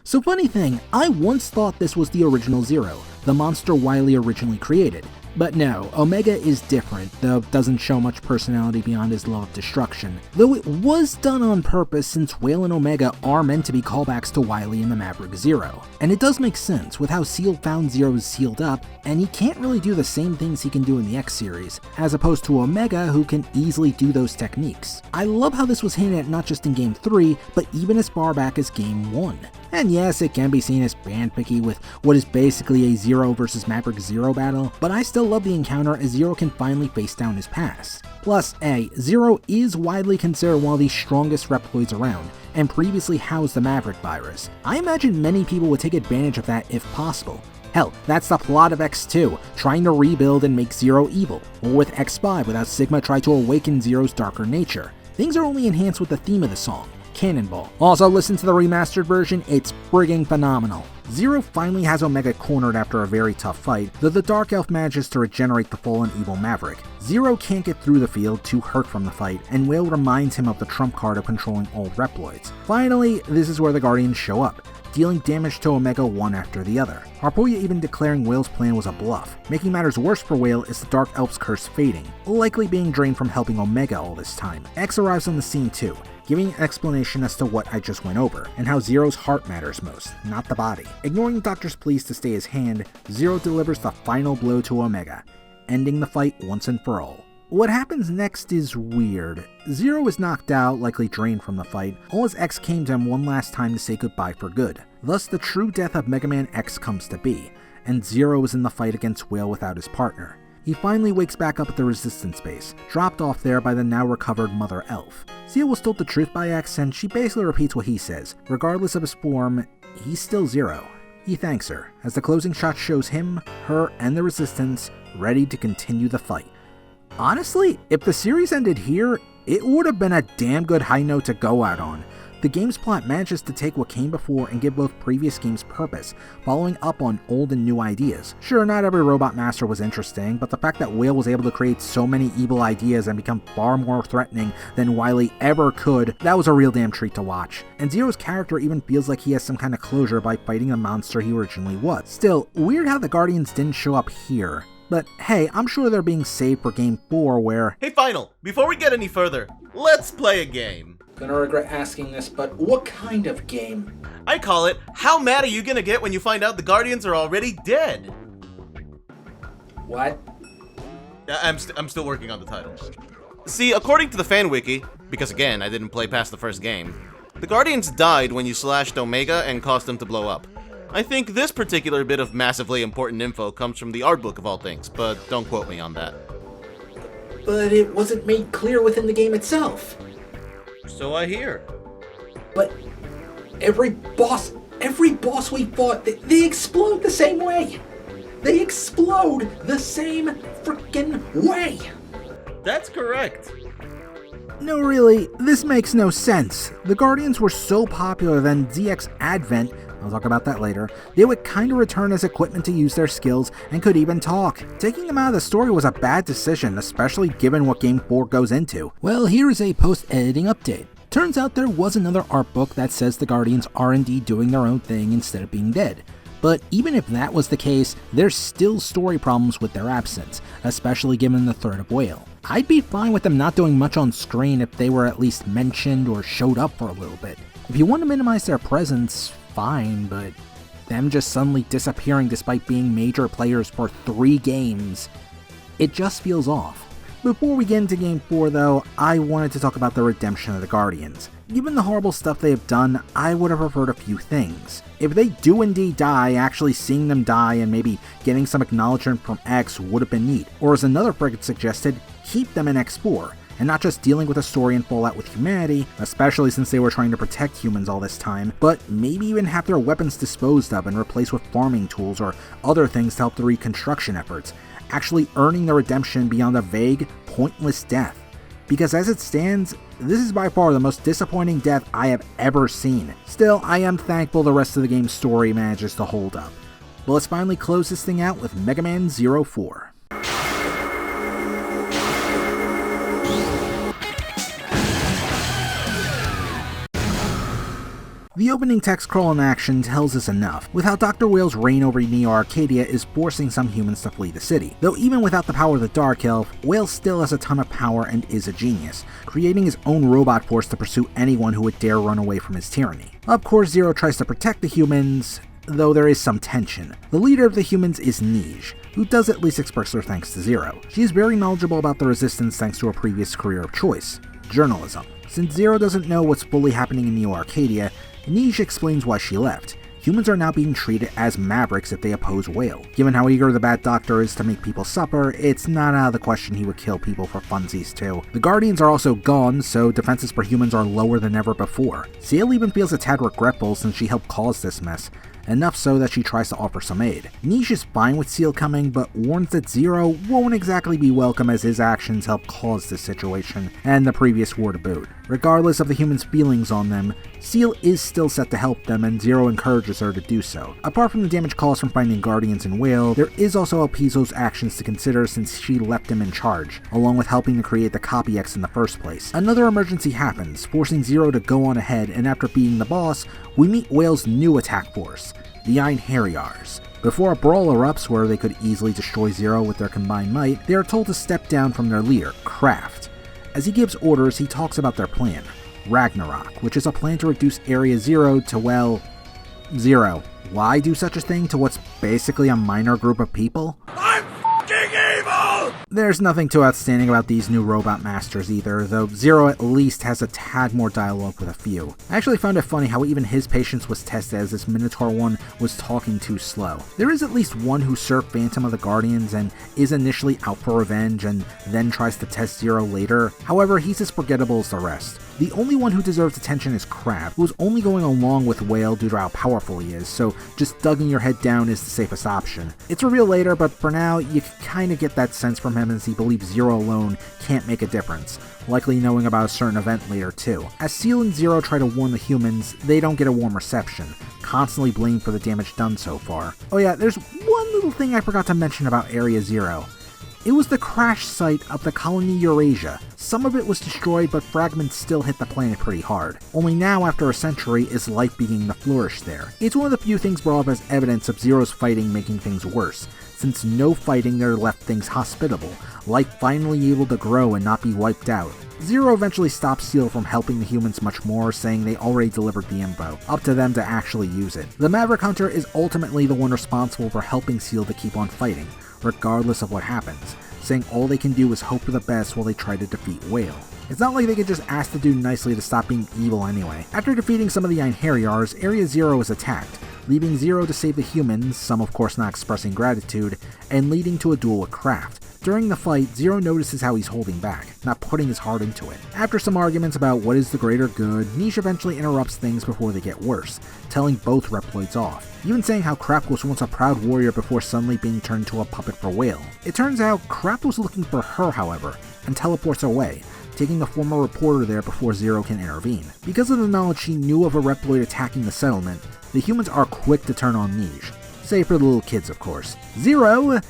Speaker 1: So funny thing, I once thought this was the original Zero, the monster Wily originally created. But no, Omega is different, though doesn't show much personality beyond his love of destruction. Though it was done on purpose since Whale and Omega are meant to be callbacks to Wily and the Maverick Zero. And it does make sense with how Seal found Zero is sealed up, and he can't really do the same things he can do in the X series, as opposed to Omega who can easily do those techniques. I love how this was hinted at not just in Game 3, but even as far back as Game 1. And yes, it can be seen as fanficky with what is basically a Zero versus Maverick Zero battle, but I still love the encounter as Zero can finally face down his past. Plus, Zero is widely considered one of the strongest Reploids around, and previously housed the Maverick virus. I imagine many people would take advantage of that if possible. Hell, that's the plot of X2, trying to rebuild and make Zero evil, or with X5 without Sigma try to awaken Zero's darker nature. Things are only enhanced with the theme of the song, Cannonball. Also, listen to the remastered version, it's friggin' phenomenal. Zero finally has Omega cornered after a very tough fight, though the Dark Elf manages to regenerate the fallen evil Maverick. Zero can't get through the field, too hurt from the fight, and Whale reminds him of the trump card of controlling all Reploids. Finally, this is where the Guardians show up, dealing damage to Omega one after the other. Harpoya even declaring Whale's plan was a bluff. Making matters worse for Whale is the Dark Elf's curse fading, likely being drained from helping Omega all this time. X arrives on the scene too, giving an explanation as to what I just went over, and how Zero's heart matters most, not the body. Ignoring the Doctor's pleas to stay his hand, Zero delivers the final blow to Omega, ending the fight once and for all. What happens next is weird. Zero is knocked out, likely drained from the fight. All his X came to him one last time to say goodbye for good. Thus, the true death of Mega Man X comes to be, and Zero is in the fight against Whale without his partner. He finally wakes back up at the Resistance base, dropped off there by the now recovered Mother Elf. Zero was told the truth by X, and she basically repeats what he says. Regardless of his form, he's still Zero. He thanks her, as the closing shot shows him, her, and the Resistance ready to continue the fight. Honestly, if the series ended here, it would have been a damn good high note to go out on. The game's plot manages to take what came before and give both previous games purpose, following up on old and new ideas. Sure, not every Robot Master was interesting, but the fact that Whale was able to create so many evil ideas and become far more threatening than Wily ever could, that was a real damn treat to watch. And Zero's character even feels like he has some kind of closure by fighting the monster he originally was. Still, weird how the Guardians didn't show up here. But hey, I'm sure they're being saved for Game 4 where...
Speaker 2: Hey Final, before we get any further, let's play a game.
Speaker 5: Gonna regret asking this, but what kind of game?
Speaker 2: I call it, how mad are you gonna get when you find out the Guardians are already dead?
Speaker 5: What?
Speaker 2: I'm still working on the title. See, according to the fan wiki, because again, I didn't play past the first game, the Guardians died when you slashed Omega and caused them to blow up. I think this particular bit of massively important info comes from the art book of all things, but don't quote me on that.
Speaker 5: But it wasn't made clear within the game itself.
Speaker 2: So I hear.
Speaker 5: But every boss we fought, they explode the same way. They explode the same frickin' way.
Speaker 2: That's correct.
Speaker 1: No, really, this makes no sense. The Guardians were so popular then ZX Advent, I'll talk about that later, they would kinda return as equipment to use their skills and could even talk. Taking them out of the story was a bad decision, especially given what Game 4 goes into. Well, here is a post-editing update. Turns out there was another art book that says the Guardians are indeed doing their own thing instead of being dead. But even if that was the case, there's still story problems with their absence, especially given the threat of Whale. I'd be fine with them not doing much on screen if they were at least mentioned or showed up for a little bit. If you want to minimize their presence, fine, but them just suddenly disappearing despite being major players for 3 games, it just feels off. Before we get into Game 4 though, I wanted to talk about the redemption of the Guardians. Given the horrible stuff they have done, I would have preferred a few things. If they do indeed die, actually seeing them die and maybe getting some acknowledgement from X would have been neat. Or as another frigate suggested, keep them in X4, and not just dealing with a story and fallout with humanity, especially since they were trying to protect humans all this time, but maybe even have their weapons disposed of and replaced with farming tools or other things to help the reconstruction efforts, actually earning their redemption beyond a vague, pointless death. Because as it stands, this is by far the most disappointing death I have ever seen. Still, I am thankful the rest of the game's story manages to hold up. But let's finally close this thing out with Mega Man 04. The opening text crawl in action tells us enough, with how Dr. Whale's reign over Neo Arcadia is forcing some humans to flee the city. Though even without the power of the Dark Elf, Whale still has a ton of power and is a genius, creating his own robot force to pursue anyone who would dare run away from his tyranny. Of course, Zero tries to protect the humans, though there is some tension. The leader of the humans is Nij, who does at least express her thanks to Zero. She is very knowledgeable about the Resistance thanks to her previous career of choice, journalism. Since Zero doesn't know what's fully happening in Neo Arcadia, Nij explains why she left. Humans are now being treated as mavericks if they oppose Whale. Given how eager the Bad Doctor is to make people suffer, it's not out of the question he would kill people for funsies too. The Guardians are also gone, so defenses for humans are lower than ever before. Ciel even feels a tad regretful since she helped cause this mess, enough so that she tries to offer some aid. Niche is fine with Seal coming, but warns that Zero won't exactly be welcome as his actions helped cause this situation, and the previous war to boot. Regardless of the humans' feelings on them, Seal is still set to help them, and Zero encourages her to do so. Apart from the damage caused from finding Guardians in Whale, there is also Elpizo's actions to consider since she left him in charge, along with helping to create the Copy X in the first place. Another emergency happens, forcing Zero to go on ahead, and after beating the boss, we meet Whale's new attack force, the Einherjars. Before a brawl erupts where they could easily destroy Zero with their combined might, they are told to step down from their leader, Kraft. As he gives orders, he talks about their plan, Ragnarok, which is a plan to reduce Area Zero to, well, zero. Why do such a thing to what's basically a minor group of people?
Speaker 4: I'm fucking evil!
Speaker 1: There's nothing too outstanding about these new robot masters either, though Zero at least has a tad more dialogue with a few. I actually found it funny how even his patience was tested as this Minotaur one was talking too slow. There is at least one who served Phantom of the Guardians and is initially out for revenge and then tries to test Zero later. However, he's as forgettable as the rest. The only one who deserves attention is Crab, who's only going along with Whale due to how powerful he is, so just dugging your head down is the safest option. It's revealed later, but for now, you kinda get that sense from him as he believes Zero alone can't make a difference, likely knowing about a certain event later too. As Seal and Zero try to warn the humans, they don't get a warm reception, constantly blamed for the damage done so far. Oh yeah, there's one little thing I forgot to mention about Area Zero. It was the crash site of the colony Eurasia. Some of it was destroyed, but fragments still hit the planet pretty hard. Only now, after a century, is life beginning to flourish there. It's one of the few things brought up as evidence of Zero's fighting making things worse. Since no fighting there left things hospitable, life finally able to grow and not be wiped out. Zero eventually stops Seal from helping the humans much more, saying they already delivered the info, up to them to actually use it. The Maverick Hunter is ultimately the one responsible for helping Seal to keep on fighting, regardless of what happens, saying all they can do is hope for the best while they try to defeat Whale. It's not like they could just ask the dude nicely to stop being evil anyway. After defeating some of the Einherjars, Area Zero is attacked, leaving Zero to save the humans, some of course not expressing gratitude, and leading to a duel with Kraft. During the fight, Zero notices how he's holding back, not putting his heart into it. After some arguments about what is the greater good, Niche eventually interrupts things before they get worse, telling both Reploids off, even saying how Kraft was once a proud warrior before suddenly being turned into a puppet for Whale. It turns out Kraft was looking for her, however, and teleports away, taking the former reporter there before Zero can intervene. Because of the knowledge she knew of a Reploid attacking the settlement, the humans are quick to turn on Niche, save for the little kids of course. Zero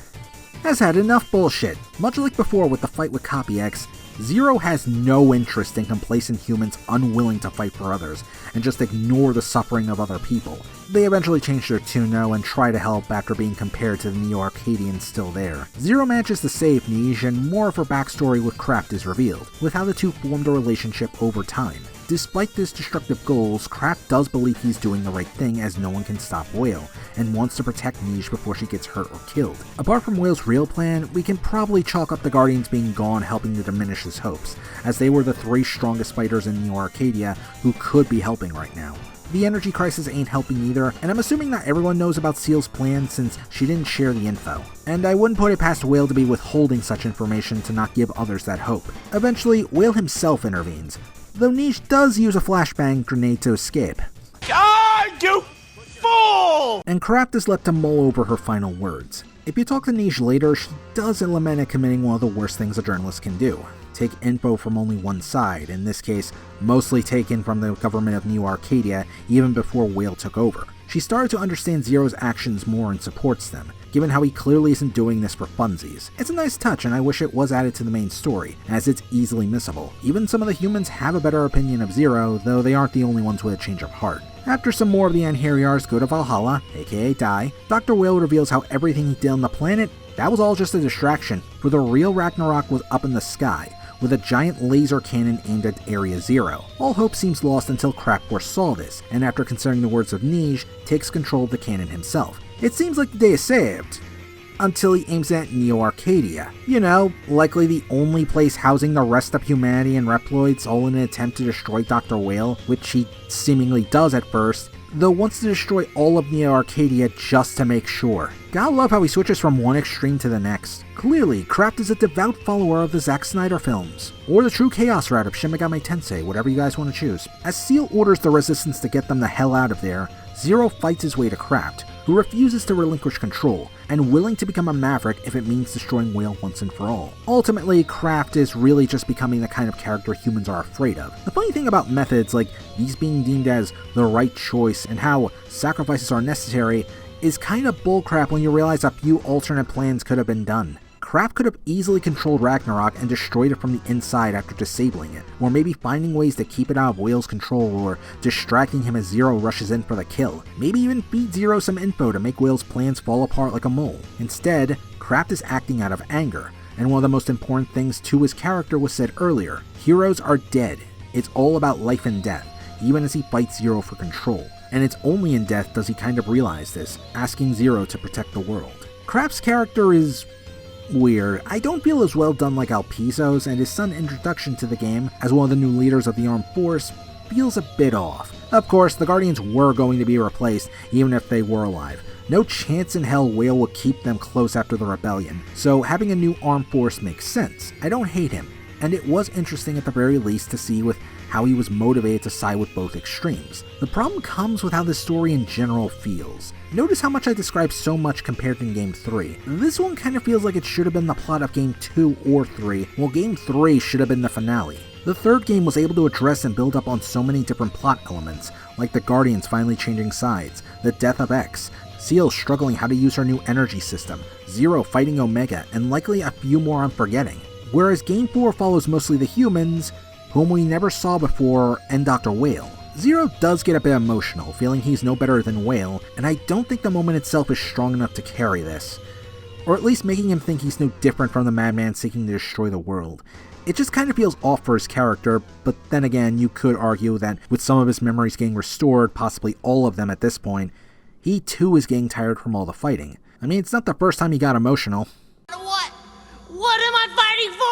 Speaker 1: has had enough bullshit. Much like before with the fight with Copy X, Zero has no interest in complacent humans unwilling to fight for others and just ignore the suffering of other people. They eventually change their tune though and try to help after being compared to the Neo-Arcadians still there. Zero manages to save Niche, and more of her backstory with Kraft is revealed, with how the two formed a relationship over time. Despite his destructive goals, Kraft does believe he's doing the right thing as no one can stop Whale, and wants to protect Niche before she gets hurt or killed. Apart from Whale's real plan, we can probably chalk up the Guardians being gone helping to diminish his hopes, as they were the three strongest fighters in Neo-Arcadia who could be helping right now. The energy crisis ain't helping either, and I'm assuming not everyone knows about Seal's plan since she didn't share the info. And I wouldn't put it past Whale to be withholding such information to not give others that hope. Eventually, Whale himself intervenes, though Niche does use a flashbang grenade to escape.
Speaker 4: God, you fool!
Speaker 1: And Kraft is left to mull over her final words. If you talk to Niche later, she does lament at committing one of the worst things a journalist can do. Take info from only one side, in this case, mostly taken from the government of Neo-Arcadia even before Whale took over. She started to understand Zero's actions more and supports them, given how he clearly isn't doing this for funsies. It's a nice touch and I wish it was added to the main story, as it's easily missable. Even some of the humans have a better opinion of Zero, though they aren't the only ones with a change of heart. After some more of the Einherjars go to Valhalla, aka die, Dr. Whale reveals how everything he did on the planet, that was all just a distraction, for the real Ragnarok was up in the sky, with a giant laser cannon aimed at Area Zero. All hope seems lost until Kraftwerk saw this, and after considering the words of Niche, takes control of the cannon himself. It seems like the day is saved, until he aims at Neo-Arcadia. You know, likely the only place housing the rest of humanity and Reploids, all in an attempt to destroy Dr. Whale, which he seemingly does at first, though wants to destroy all of Neo-Arcadia just to make sure. Gotta love how he switches from one extreme to the next. Clearly, Kraft is a devout follower of the Zack Snyder films, or the true chaos route of Shin Megami Tensei, whatever you guys want to choose. As Seal orders the Resistance to get them the hell out of there, Zero fights his way to Kraft, who refuses to relinquish control, and willing to become a maverick if it means destroying Whale once and for all. Ultimately, Kraft is really just becoming the kind of character humans are afraid of. The funny thing about methods like these being deemed as the right choice and how sacrifices are necessary is kind of bullcrap when you realize a few alternate plans could have been done. Kraft could have easily controlled Ragnarok and destroyed it from the inside after disabling it, or maybe finding ways to keep it out of Whale's control or distracting him as Zero rushes in for the kill. Maybe even feed Zero some info to make Whale's plans fall apart like a mole. Instead, Kraft is acting out of anger, and one of the most important things to his character was said earlier: heroes are dead. It's all about life and death, even as he fights Zero for control. And it's only in death does he kind of realize this, asking Zero to protect the world. Kraft's character is weird. I don't feel as well done like Alpizo's, and his sudden introduction to the game as one of the new leaders of the armed force feels a bit off. Of course, the Guardians were going to be replaced, even if they were alive. No chance in hell Whale would keep them close after the rebellion, so having a new armed force makes sense. I don't hate him, and it was interesting at the very least to see with how he was motivated to side with both extremes. The problem comes with how the story in general feels. Notice how much I described so much compared to Game 3. This one kind of feels like it should have been the plot of Game 2 or 3, while Game 3 should have been the finale. The third game was able to address and build up on so many different plot elements, like the Guardians finally changing sides, the death of X, Seal struggling how to use her new energy system, Zero fighting Omega, and likely a few more I'm forgetting. Whereas Game 4 follows mostly the humans, whom we never saw before, and Dr. Whale. Zero does get a bit emotional, feeling he's no better than Whale, and I don't think the moment itself is strong enough to carry this. Or at least making him think he's no different from the madman seeking to destroy the world. It just kind of feels off for his character, but then again, you could argue that with some of his memories getting restored, possibly all of them at this point, he too is getting tired from all the fighting. I mean, it's not the first time he got emotional.
Speaker 7: What? What am I fighting for?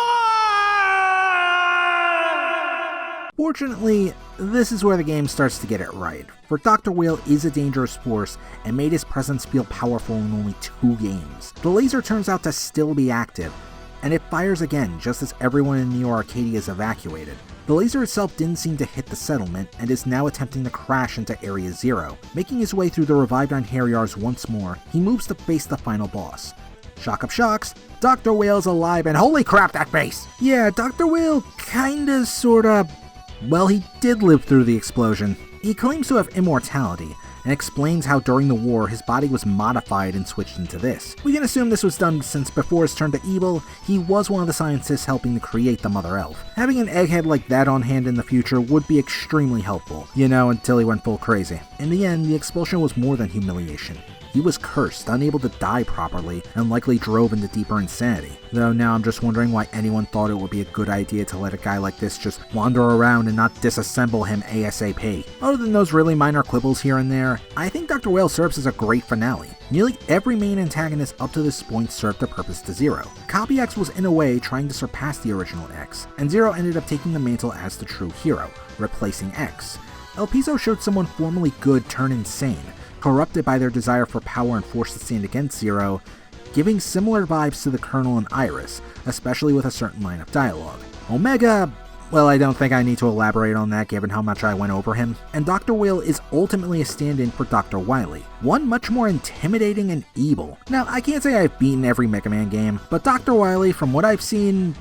Speaker 1: Fortunately, this is where the game starts to get it right, for Dr. Whale is a dangerous force and made his presence feel powerful in only 2 games. The laser turns out to still be active, and it fires again just as everyone in Neo Arcadia is evacuated. The laser itself didn't seem to hit the settlement and is now attempting to crash into Area Zero. Making his way through the revived Einherjars once more, he moves to face the final boss. Shock of shocks, Dr. Whale's alive and holy crap, that face! Yeah, Dr. Whale kinda sorta... well, he did live through the explosion. He claims to have immortality, and explains how during the war his body was modified and switched into this. We can assume this was done since before his turn to evil, he was one of the scientists helping to create the Mother Elf. Having an egghead like that on hand in the future would be extremely helpful, until he went full crazy. In the end, the expulsion was more than humiliation. He was cursed, unable to die properly, and likely drove into deeper insanity. Though now I'm just wondering why anyone thought it would be a good idea to let a guy like this just wander around and not disassemble him ASAP. Other than those really minor quibbles here and there, I think Dr. Whale serves as a great finale. Nearly every main antagonist up to this point served a purpose to Zero. Copy X was in a way trying to surpass the original X, and Zero ended up taking the mantle as the true hero, replacing X. Alpizo showed someone formerly good turn insane, corrupted by their desire for power and forced to stand against Zero, giving similar vibes to the Colonel and Iris, especially with a certain line of dialogue. Omega, well, I don't think I need to elaborate on that given how much I went over him. And Dr. Whale is ultimately a stand-in for Dr. Wily, one much more intimidating and evil. Now, I can't say I've beaten every Mega Man game, but Dr. Wily, from what I've seen,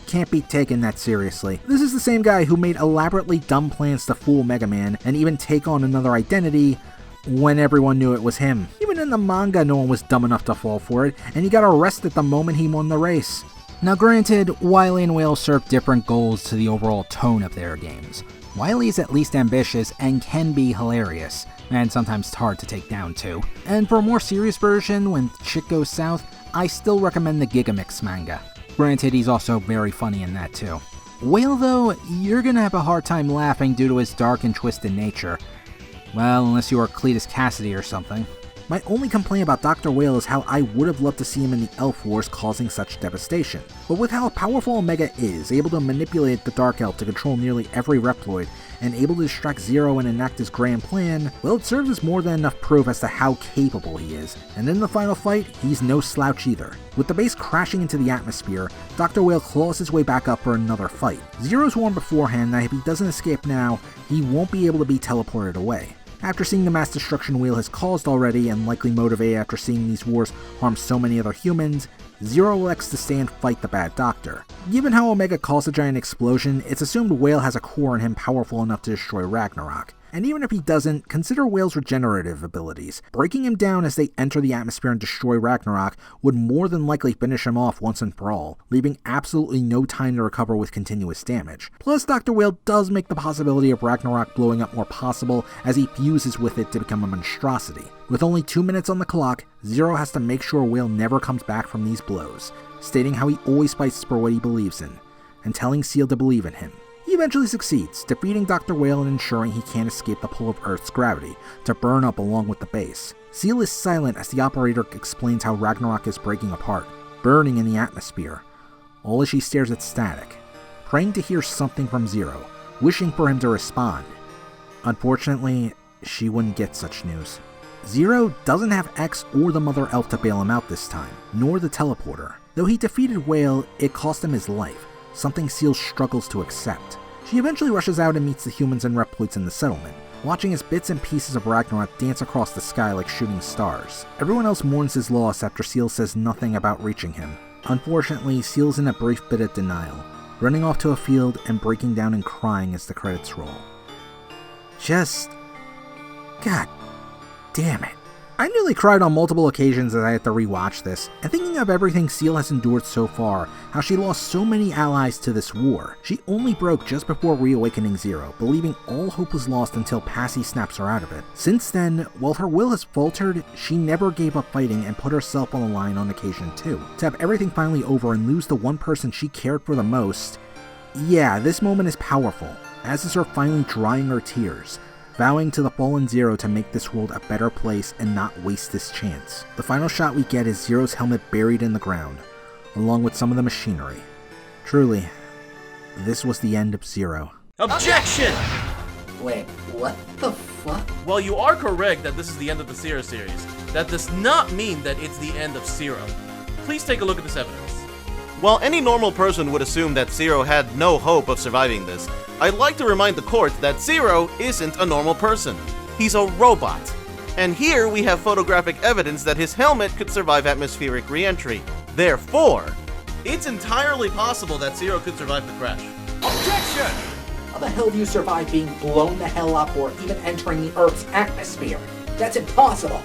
Speaker 1: can't be taken that seriously. This is the same guy who made elaborately dumb plans to fool Mega Man and even take on another identity when everyone knew it was him. Even in the manga, no one was dumb enough to fall for it, and he got arrested the moment he won the race. Now granted, Wily and Whale serve different goals to the overall tone of their games. Wily is at least ambitious and can be hilarious, and sometimes hard to take down too. And for a more serious version, when shit goes south, I still recommend the Gigamix manga. Granted, he's also very funny in that too. Whale though, you're gonna have a hard time laughing due to his dark and twisted nature. Well, unless you are Cletus Cassidy or something. My only complaint about Dr. Whale is how I would have loved to see him in the Elf Wars causing such devastation. But with how powerful Omega is, able to manipulate the Dark Elf to control nearly every Reploid, and able to distract Zero and enact his grand plan, well, it serves as more than enough proof as to how capable he is. And in the final fight, he's no slouch either. With the base crashing into the atmosphere, Dr. Whale claws his way back up for another fight. Zero's warned beforehand that if he doesn't escape now, he won't be able to be teleported away. After seeing the mass destruction Wheel has caused already, and likely motivated after seeing these wars harm so many other humans, Zero elects to stay and fight the bad doctor. Given how Omega caused a giant explosion, it's assumed Whale has a core in him powerful enough to destroy Ragnarok. And even if he doesn't, consider Whale's regenerative abilities. Breaking him down as they enter the atmosphere and destroy Ragnarok would more than likely finish him off once and for all, leaving absolutely no time to recover with continuous damage. Plus, Dr. Whale does make the possibility of Ragnarok blowing up more possible as he fuses with it to become a monstrosity. With only 2 minutes on the clock, Zero has to make sure Whale never comes back from these blows, stating how he always fights for what he believes in, and telling Seal to believe in him. He eventually succeeds, defeating Dr. Whale and ensuring he can't escape the pull of Earth's gravity, to burn up along with the base. Seal is silent as the operator explains how Ragnarok is breaking apart, burning in the atmosphere, all as she stares at Static, praying to hear something from Zero, wishing for him to respond. Unfortunately, she wouldn't get such news. Zero doesn't have X or the Mother Elf to bail him out this time, nor the teleporter. Though he defeated Whale, it cost him his life, something Seal struggles to accept. She eventually rushes out and meets the humans and Reploids in the settlement, watching as bits and pieces of Ragnarok dance across the sky like shooting stars. Everyone else mourns his loss after Seal says nothing about reaching him. Unfortunately, Seal's in a brief bit of denial, running off to a field and breaking down and crying as the credits roll. God damn it. I nearly cried on multiple occasions as I had to rewatch this, and thinking of everything Seal has endured so far, how she lost so many allies to this war. She only broke just before reawakening Zero, believing all hope was lost until Passy snaps her out of it. Since then, while her will has faltered, she never gave up fighting and put herself on the line on occasion too. To have everything finally over and lose the one person she cared for the most, yeah, this moment is powerful, as is her finally drying her tears, vowing to the fallen Zero to make this world a better place and not waste this chance. The final shot we get is Zero's helmet buried in the ground, along with some of the machinery. Truly, this was the end of Zero.
Speaker 2: Objection!
Speaker 5: Wait, what the fuck?
Speaker 2: While you are correct that this is the end of the Zero series, that does not mean that it's the end of Zero. Please take a look at this evidence. While any normal person would assume that Zero had no hope of surviving this, I'd like to remind the court that Zero isn't a normal person. He's a robot. And here we have photographic evidence that his helmet could survive atmospheric re-entry. Therefore, it's entirely possible that Zero could survive the crash.
Speaker 4: Objection!
Speaker 5: How the hell do you survive being blown the hell up or even entering the Earth's atmosphere? That's impossible!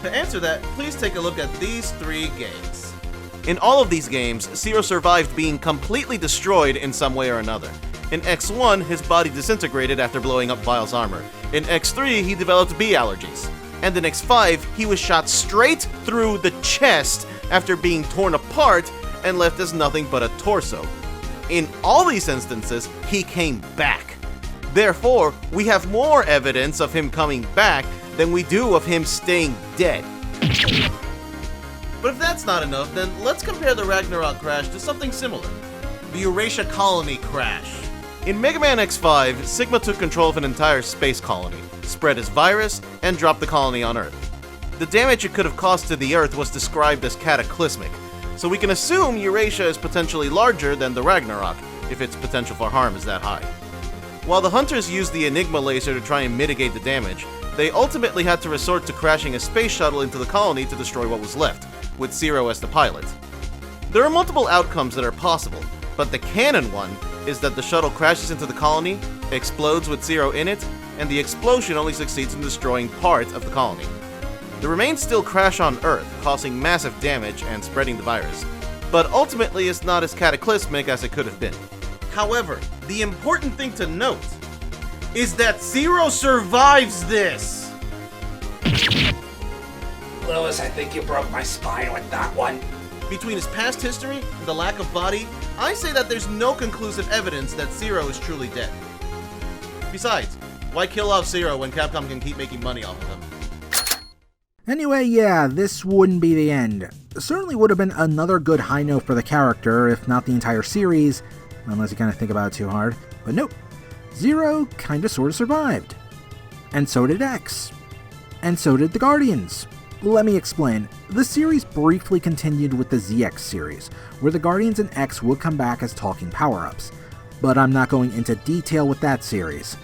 Speaker 2: To answer that, please take a look at these 3 games. In all of these games, Zero survived being completely destroyed in some way or another. In X1, his body disintegrated after blowing up Vile's armor. In X3, he developed bee allergies. And in X5, he was shot straight through the chest after being torn apart and left as nothing but a torso. In all these instances, he came back. Therefore, we have more evidence of him coming back than we do of him staying dead. But if that's not enough, then let's compare the Ragnarok crash to something similar. The Eurasia colony crash. In Mega Man X5, Sigma took control of an entire space colony, spread his virus, and dropped the colony on Earth. The damage it could have caused to the Earth was described as cataclysmic, so we can assume Eurasia is potentially larger than the Ragnarok, if its potential for harm is that high. While the hunters used the Enigma laser to try and mitigate the damage, they ultimately had to resort to crashing a space shuttle into the colony to destroy what was left, with Zero as the pilot. There are multiple outcomes that are possible, but the canon one is that the shuttle crashes into the colony, explodes with Zero in it, and the explosion only succeeds in destroying part of the colony. The remains still crash on Earth, causing massive damage and spreading the virus, but ultimately it's not as cataclysmic as it could have been. However, the important thing to note is that Zero survives this!
Speaker 5: Lewis, I think you broke my spine with that one.
Speaker 2: Between his past history and the lack of body, I say that there's no conclusive evidence that Zero is truly dead. Besides, why kill off Zero when Capcom can keep making money off of him?
Speaker 1: Anyway, yeah, this wouldn't be the end. Certainly would have been another good high note for the character, if not the entire series, unless you kind of think about it too hard. But nope, Zero kinda sorta survived. And so did X. And so did the Guardians. Let me explain. The series briefly continued with the ZX series, where the Guardians and X would come back as talking power-ups. But I'm not going into detail with that series.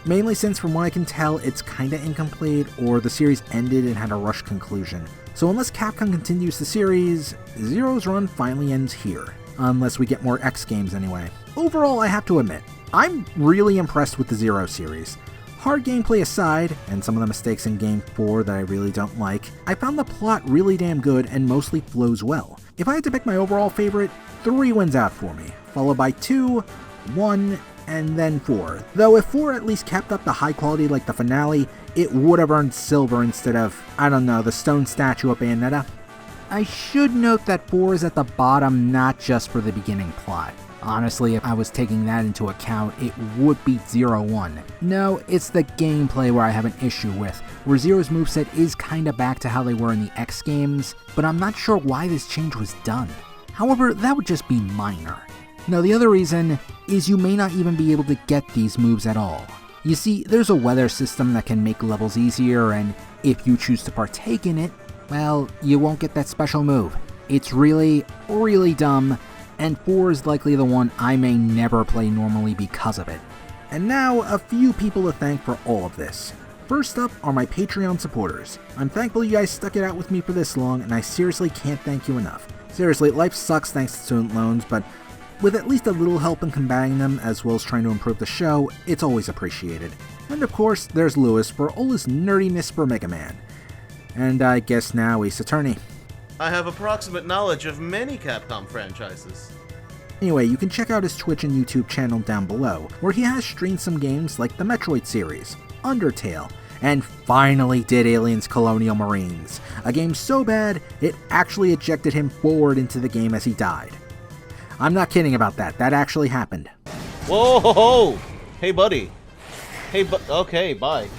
Speaker 1: mainly since from what I can tell it's kinda incomplete, or the series ended and had a rushed conclusion. So unless Capcom continues the series, Zero's run finally ends here. Unless we get more X games anyway. Overall, I have to admit, I'm really impressed with the Zero series. Hard gameplay aside, and some of the mistakes in Game 4 that I really don't like, I found the plot really damn good and mostly flows well. If I had to pick my overall favorite, 3 wins out for me, followed by 2, 1, and then 4. Though if 4 at least kept up the high quality like the finale, it would have earned silver instead of, I don't know, the stone statue of Bayonetta. I should note that 4 is at the bottom not just for the beginning plot. Honestly, if I was taking that into account, it would beat 0-1. No, it's the gameplay where I have an issue with, where Zero's moveset is kinda back to how they were in the X games, but I'm not sure why this change was done. However, that would just be minor. Now, the other reason is you may not even be able to get these moves at all. You see, there's a weather system that can make levels easier, and if you choose to partake in it, well, you won't get that special move. It's really, really dumb, and 4 is likely the one I may never play normally because of it. And now, a few people to thank for all of this. First up are my Patreon supporters. I'm thankful you guys stuck it out with me for this long, and I seriously can't thank you enough. Seriously, life sucks thanks to student loans, but with at least a little help in combating them, as well as trying to improve the show, it's always appreciated. And of course, there's Lewis for all his nerdiness for Mega Man. And I guess now Ace Attorney.
Speaker 2: I have approximate knowledge of many Capcom franchises.
Speaker 1: Anyway, you can check out his Twitch and YouTube channel down below, where he has streamed some games like the Metroid series, Undertale, and finally did Aliens Colonial Marines, a game so bad it actually ejected him forward into the game as he died. I'm not kidding about that, that actually happened.
Speaker 2: Whoa, ho, ho. Hey buddy. Okay, bye.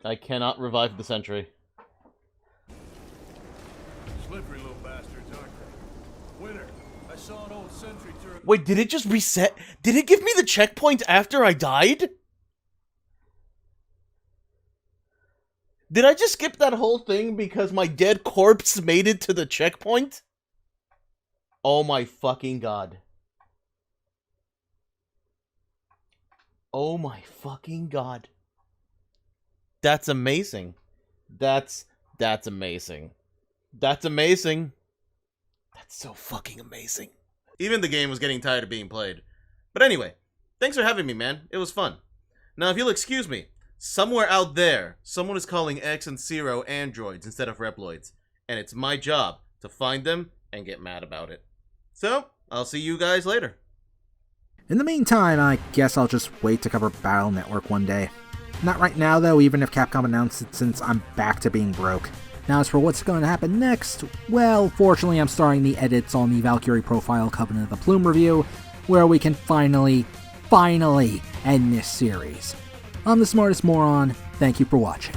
Speaker 2: I cannot revive the sentry.
Speaker 4: Slippery little bastards, aren't they? Winner, I saw an old sentry turret.
Speaker 2: Wait, did it just reset? Did it give me the checkpoint after I died? Did I just skip that whole thing because my dead corpse made it to the checkpoint? Oh my fucking god. Oh my fucking god. That's amazing. That's amazing. That's amazing. That's so fucking amazing. Even the game was getting tired of being played. But anyway, thanks for having me, man. It was fun. Now, if you'll excuse me, somewhere out there, someone is calling X and Zero androids instead of Reploids. And it's my job to find them and get mad about it. So, I'll see you guys later.
Speaker 1: In the meantime, I guess I'll just wait to cover Battle Network one day. Not right now though, even if Capcom announced it, since I'm back to being broke. Now as for what's going to happen next, well, fortunately I'm starting the edits on the Valkyrie Profile Covenant of the Plume review, where we can finally end this series. I'm the Smartest Moron, thank you for watching.